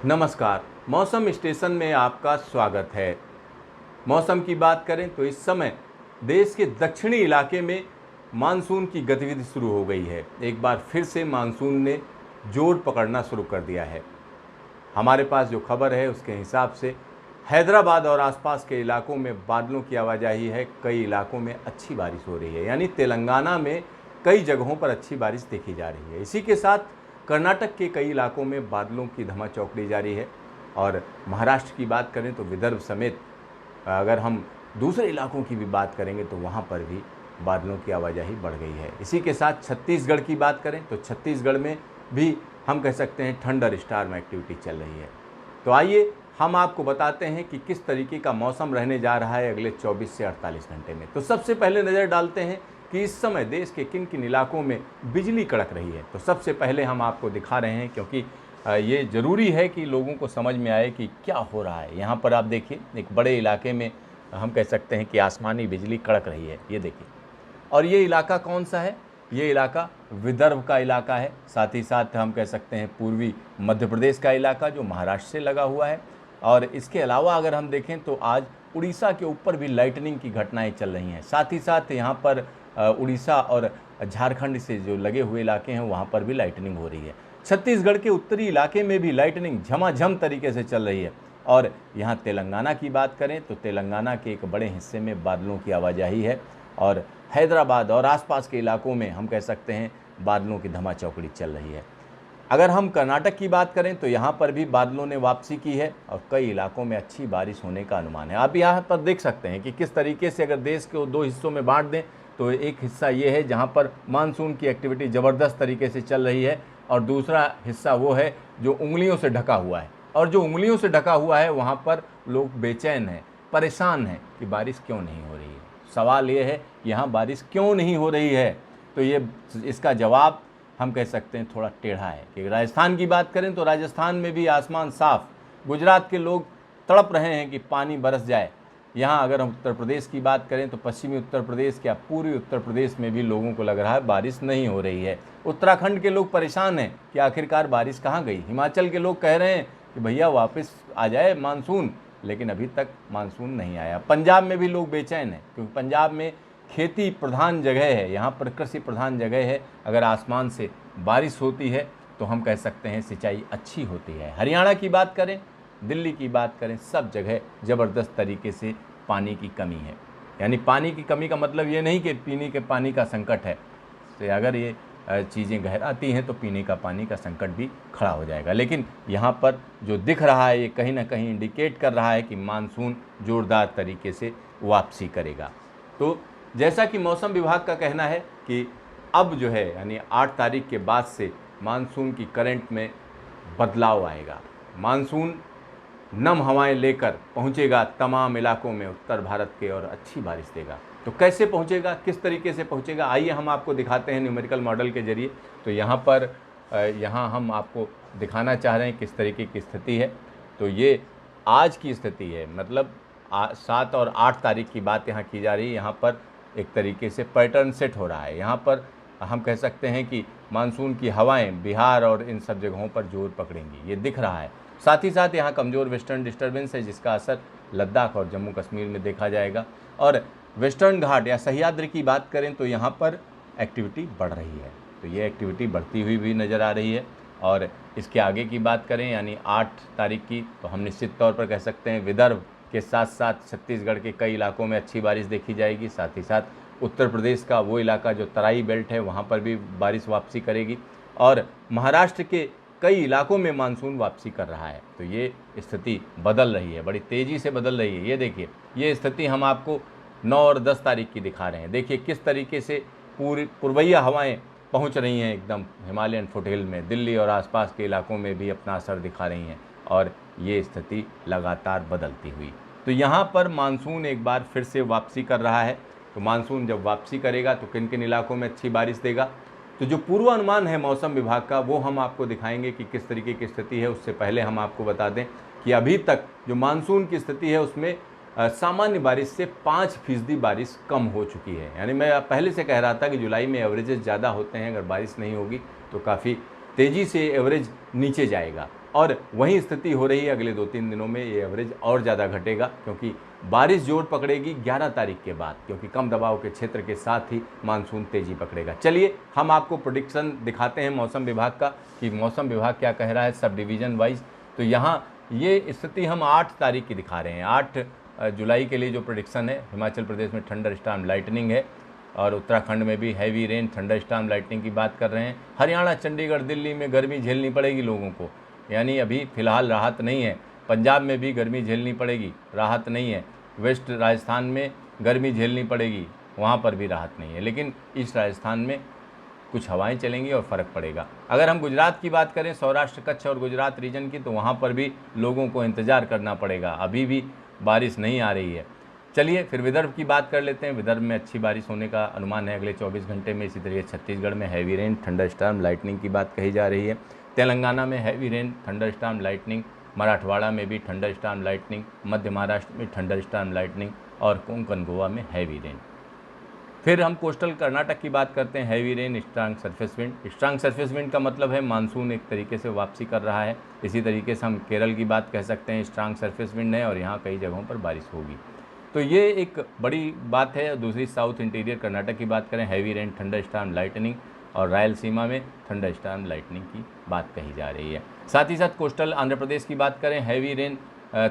नमस्कार। मौसम स्टेशन में आपका स्वागत है। मौसम की बात करें तो इस समय देश के दक्षिणी इलाके में मानसून की गतिविधि शुरू हो गई है। एक बार फिर से मानसून ने जोर पकड़ना शुरू कर दिया है। हमारे पास जो खबर है उसके हिसाब से हैदराबाद और आसपास के इलाकों में बादलों की आवाजाही है। कई इलाकों में अच्छी बारिश हो रही है, यानी तेलंगाना में कई जगहों पर अच्छी बारिश देखी जा रही है। इसी के साथ कर्नाटक के कई इलाकों में बादलों की धमाचौकड़ी जारी है। और महाराष्ट्र की बात करें तो विदर्भ समेत अगर हम दूसरे इलाकों की भी बात करेंगे तो वहाँ पर भी बादलों की आवाजाही बढ़ गई है। इसी के साथ छत्तीसगढ़ की बात करें तो छत्तीसगढ़ में भी हम कह सकते हैं थंडर स्टार्म एक्टिविटी चल रही है। तो आइए हम आपको बताते हैं कि किस तरीके का मौसम रहने जा रहा है अगले 24 से 48 घंटे में। तो सबसे पहले नज़र डालते हैं कि इस समय देश के किन किन इलाकों में बिजली कड़क रही है। तो सबसे पहले हम आपको दिखा रहे हैं, क्योंकि ये ज़रूरी है कि लोगों को समझ में आए कि क्या हो रहा है। यहाँ पर आप देखिए, एक बड़े इलाके में हम कह सकते हैं कि आसमानी बिजली कड़क रही है, ये देखिए। और ये इलाका कौन सा है? ये इलाका विदर्भ का इलाका है। साथ ही साथ हम कह सकते हैं पूर्वी मध्य प्रदेश का इलाका जो महाराष्ट्र से लगा हुआ है। और इसके अलावा अगर हम देखें तो आज उड़ीसा के ऊपर भी लाइटनिंग की घटनाएं चल रही हैं। साथ ही साथ यहाँ पर उड़ीसा और झारखंड से जो लगे हुए इलाके हैं वहाँ पर भी लाइटनिंग हो रही है। छत्तीसगढ़ के उत्तरी इलाके में भी लाइटनिंग झमाझम तरीके से चल रही है। और यहाँ तेलंगाना की बात करें तो तेलंगाना के एक बड़े हिस्से में बादलों की आवाजाही है। और हैदराबाद और आसपास के इलाकों में हम कह सकते हैं बादलों की धमाचौकड़ी चल रही है। अगर हम कर्नाटक की बात करें तो यहाँ पर भी बादलों ने वापसी की है और कई इलाकों में अच्छी बारिश होने का अनुमान है। आप यहाँ पर देख सकते हैं कि किस तरीके से अगर देश को दो हिस्सों में बांट दें तो एक हिस्सा ये है जहाँ पर मानसून की एक्टिविटी ज़बरदस्त तरीके से चल रही है, और दूसरा हिस्सा वो है जो उंगलियों से ढका हुआ है। और जो उंगलियों से ढका हुआ है वहाँ पर लोग बेचैन हैं, परेशान हैं कि बारिश क्यों नहीं हो रही है। सवाल ये है यहाँ बारिश क्यों नहीं हो रही है। तो ये इसका जवाब हम कह सकते हैं थोड़ा टेढ़ा है। कि राजस्थान की बात करें तो राजस्थान में भी आसमान साफ, गुजरात के लोग तड़प रहे हैं कि पानी बरस जाए। यहाँ अगर हम उत्तर प्रदेश की बात करें तो पश्चिमी उत्तर प्रदेश क्या पूर्वी उत्तर प्रदेश में भी लोगों को लग रहा है बारिश नहीं हो रही है। उत्तराखंड के लोग परेशान हैं कि आखिरकार बारिश कहाँ गई। हिमाचल के लोग कह रहे हैं कि भैया वापस आ जाए मानसून, लेकिन अभी तक मानसून नहीं आया। पंजाब में भी लोग बेचैन हैं क्योंकि पंजाब में खेती प्रधान जगह है, यहाँ पर कृषि प्रधान जगह है। अगर आसमान से बारिश होती है तो हम कह सकते हैं सिंचाई अच्छी होती है। हरियाणा की बात करें, दिल्ली की बात करें, सब जगह ज़बरदस्त तरीके से पानी की कमी है। यानी पानी की कमी का मतलब ये नहीं कि पीने के पानी का संकट है। तो अगर ये चीज़ें गहराती हैं तो पीने का पानी का संकट भी खड़ा हो जाएगा। लेकिन यहाँ पर जो दिख रहा है ये कहीं ना कहीं इंडिकेट कर रहा है कि मानसून ज़ोरदार तरीके से वापसी करेगा। तो जैसा कि मौसम विभाग का कहना है कि अब जो है यानी 8 तारीख के बाद से मानसून की करंट में बदलाव आएगा। मानसून नम हवाएं लेकर पहुंचेगा तमाम इलाकों में उत्तर भारत के और अच्छी बारिश देगा। तो कैसे पहुंचेगा, किस तरीके से पहुंचेगा, आइए हम आपको दिखाते हैं न्यूमेरिकल मॉडल के जरिए। तो यहाँ हम आपको दिखाना चाह रहे हैं किस तरीके की स्थिति है। तो ये आज की स्थिति है, मतलब 7 और 8 तारीख की बात यहाँ की जा रही है। यहाँ पर एक तरीके से पैटर्न सेट हो रहा है। यहाँ पर हम कह सकते हैं कि मानसून की हवाएं बिहार और इन सब जगहों पर जोर पकड़ेंगी, ये दिख रहा है। साथ ही साथ यहाँ कमज़ोर वेस्टर्न डिस्टर्बेंस है जिसका असर लद्दाख और जम्मू कश्मीर में देखा जाएगा। और वेस्टर्न घाट या सह्याद्री की बात करें तो यहाँ पर एक्टिविटी बढ़ रही है। तो ये एक्टिविटी बढ़ती हुई भी नज़र आ रही है। और इसके आगे की बात करें यानी 8 तारीख की, तो हम निश्चित तौर पर कह सकते हैं विदर्भ के साथ साथ छत्तीसगढ़ के कई इलाकों में अच्छी बारिश देखी जाएगी। साथ ही साथ उत्तर प्रदेश का वो इलाका जो तराई बेल्ट है वहाँ पर भी बारिश वापसी करेगी। और महाराष्ट्र के कई इलाकों में मानसून वापसी कर रहा है। तो ये स्थिति बदल रही है, बड़ी तेज़ी से बदल रही है। ये देखिए, ये स्थिति हम आपको 9 और 10 तारीख की दिखा रहे हैं। देखिए किस तरीके से पूरी पूर्वैया हवाएं पहुंच रही हैं एकदम हिमालयन फुटहिल में। दिल्ली और आसपास के इलाकों में भी अपना असर दिखा रही हैं और ये स्थिति लगातार बदलती हुई। तो यहाँ पर मानसून एक बार फिर से वापसी कर रहा है। तो मानसून जब वापसी करेगा तो किन किन इलाकों में अच्छी बारिश देगा, तो जो पूर्वानुमान है मौसम विभाग का वो हम आपको दिखाएंगे कि किस तरीके की स्थिति है। उससे पहले हम आपको बता दें कि अभी तक जो मानसून की स्थिति है उसमें सामान्य बारिश से 5% बारिश कम हो चुकी है। यानी मैं पहले से कह रहा था कि जुलाई में एवरेजेस ज़्यादा होते हैं, अगर बारिश नहीं होगी तो काफ़ी तेज़ी से एवरेज नीचे जाएगा और वही स्थिति हो रही है अगले 2-3 दिनों में। ये एवरेज और ज़्यादा घटेगा क्योंकि बारिश जोर पकड़ेगी 11 तारीख के बाद, क्योंकि कम दबाव के क्षेत्र के साथ ही मानसून तेज़ी पकड़ेगा। चलिए हम आपको प्रेडिक्शन दिखाते हैं मौसम विभाग का कि मौसम विभाग क्या कह रहा है सब डिवीज़न वाइज। तो यहाँ ये स्थिति हम 8 तारीख की दिखा रहे हैं। 8 जुलाई के लिए जो प्रेडिक्शन है, हिमाचल प्रदेश में थंडर स्टॉर्म लाइटनिंग है और उत्तराखंड में भी heavy rain thunder storm lightning की बात कर रहे हैं। हरियाणा, चंडीगढ़, दिल्ली में गर्मी झेलनी पड़ेगी लोगों को, यानी अभी फ़िलहाल राहत नहीं है। पंजाब में भी गर्मी झेलनी पड़ेगी, राहत नहीं है। वेस्ट राजस्थान में गर्मी झेलनी पड़ेगी, वहाँ पर भी राहत नहीं है। लेकिन ईस्ट राजस्थान में कुछ हवाएं चलेंगी और फ़र्क पड़ेगा। अगर हम गुजरात की बात करें, सौराष्ट्र, कच्छ और गुजरात रीजन की, तो वहाँ पर भी लोगों को इंतज़ार करना पड़ेगा, अभी भी बारिश नहीं आ रही है। चलिए फिर विदर्भ की बात कर लेते हैं। विदर्भ में अच्छी बारिश होने का अनुमान है अगले 24 घंटे में। इसी तरीके छत्तीसगढ़ में heavy rain thunder storm lightning की बात कही जा रही है। तेलंगाना में heavy rain thunder storm lightning, Marathwada में भी थंडर स्टॉर्म लाइटनिंग, मध्य महाराष्ट्र में थंडर स्टॉर्म लाइटनिंग और कोंकण गोवा में हैवी रेन। फिर हम कोस्टल कर्नाटक की बात करते हैं। Heavy rain, strong surface wind. Strong surface wind का मतलब है मानसून एक तरीके से वापसी कर रहा है। इसी तरीके से हम केरल की बात कह सकते हैं, स्ट्रांग सरफेस विंड है और यहाँ कई जगहों पर बारिश होगी। तो ये एक बड़ी बात है। दूसरी साउथ इंटीरियर कर्नाटक की बात करें, heavy rain thunder storm lightning और रायलसीमा में थंडर स्टॉर्म लाइटनिंग की बात कही जा रही है। साथ ही साथ कोस्टल आंध्र प्रदेश की बात करें, heavy rain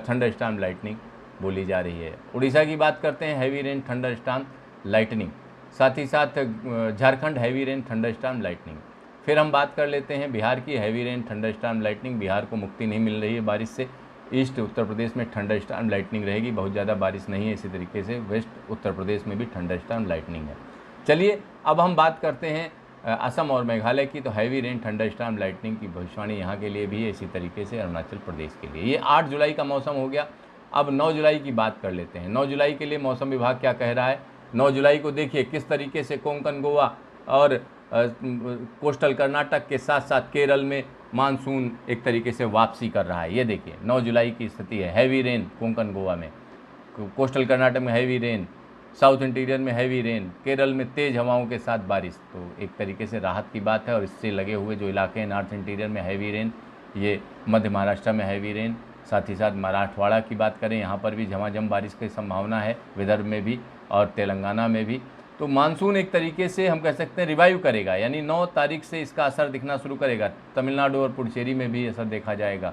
thunder storm lightning बोली जा रही है। उड़ीसा की बात करते हैं, heavy rain thunder storm lightning. साथ ही साथ Jharkhand heavy rain thunder storm lightning. फिर हम बात कर लेते हैं बिहार की, heavy rain thunder storm lightning. Bihar को मुक्ति नहीं मिल रही है बारिश से। ईस्ट उत्तर प्रदेश में थंडर स्टॉर्म लाइटनिंग रहेगी, बहुत ज़्यादा बारिश नहीं है। इसी तरीके से वेस्ट उत्तर प्रदेश में भी थंडर स्टॉर्म लाइटनिंग है। चलिए अब हम बात करते हैं असम और मेघालय की। तो heavy rain thunder storm lightning की भविष्यवाणी यहाँ के लिए भी है, इसी तरीके से अरुणाचल प्रदेश के लिए। ये 8 जुलाई का मौसम हो गया। अब 9 जुलाई की बात कर लेते हैं। 9 जुलाई के लिए मौसम विभाग क्या कह रहा है। 9 जुलाई को देखिए किस तरीके से कोंकण गोवा और कोस्टल कर्नाटक के साथ साथ केरल में मानसून एक तरीके से वापसी कर रहा है। ये देखिए 9 जुलाई की स्थिति है। हैवी रेन कोंकण गोवा में, कोस्टल कर्नाटक में हैवी रेन, साउथ इंटीरियर में हैवी रेन, केरल में तेज़ हवाओं के साथ बारिश। तो एक तरीके से राहत की बात है। और इससे लगे हुए जो इलाके हैं नॉर्थ इंटीरियर में हैवी रेन, ये मध्य महाराष्ट्र में हैवी रेन, साथ ही साथ मराठवाड़ा की बात करें, यहाँ पर भी झमाझम बारिश की संभावना है, विदर्भ में भी और तेलंगाना में भी। तो मानसून एक तरीके से हम कह सकते हैं रिवाइव करेगा, यानी 9 तारीख से इसका असर दिखना शुरू करेगा। तमिलनाडु और पुडुचेरी में भी असर देखा जाएगा।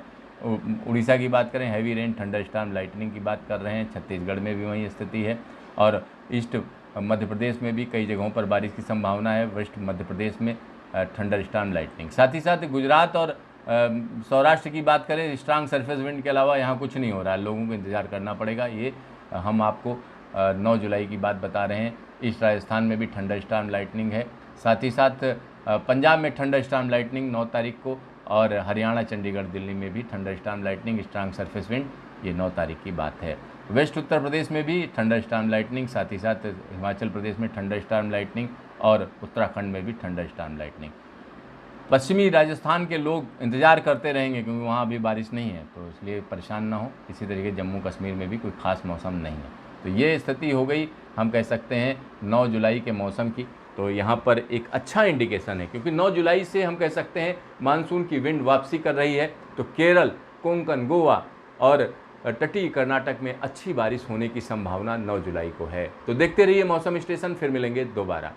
उड़ीसा की बात करें, heavy rain thunder storm lightning की बात कर रहे हैं। छत्तीसगढ़ में भी वही स्थिति है और ईस्ट मध्य प्रदेश में भी कई जगहों पर बारिश की संभावना है। वेस्ट मध्य प्रदेश में थंडर स्टॉर्म लाइटनिंग। साथ ही साथ गुजरात और सौराष्ट्र की बात करें, स्ट्रांग सरफेस विंड के अलावा यहाँ कुछ नहीं हो रहा है, लोगों को इंतज़ार करना पड़ेगा। ये हम आपको 9 जुलाई की बात बता रहे हैं। ईस्ट राजस्थान में भी थंडर स्टॉर्म लाइटनिंग है। साथ ही साथ पंजाब में थंडर स्टॉर्म लाइटनिंग 9 तारीख को और हरियाणा, चंडीगढ़, दिल्ली में भी thunder storm lightning, strong surface wind, ये 9 तारीख की बात है। वेस्ट उत्तर प्रदेश में भी थंडर स्टॉर्म लाइटनिंग, साथ ही साथ हिमाचल प्रदेश में थंडर स्टॉर्म लाइटनिंग और उत्तराखंड में भी थंडर स्टॉर्म लाइटनिंग। पश्चिमी राजस्थान के लोग इंतज़ार करते रहेंगे क्योंकि वहाँ अभी बारिश नहीं है, तो इसलिए परेशान ना हो। इसी तरीके जम्मू कश्मीर में भी कोई ख़ास मौसम नहीं है। तो ये स्थिति हो गई, हम कह सकते हैं 9 जुलाई के मौसम की। तो यहाँ पर एक अच्छा इंडिकेशन है क्योंकि 9 जुलाई से हम कह सकते हैं मानसून की विंड वापसी कर रही है। तो केरल, कोंकण, गोवा और तटीय कर्नाटक में अच्छी बारिश होने की संभावना 9 जुलाई को है। तो देखते रहिए मौसम स्टेशन, फिर मिलेंगे दोबारा।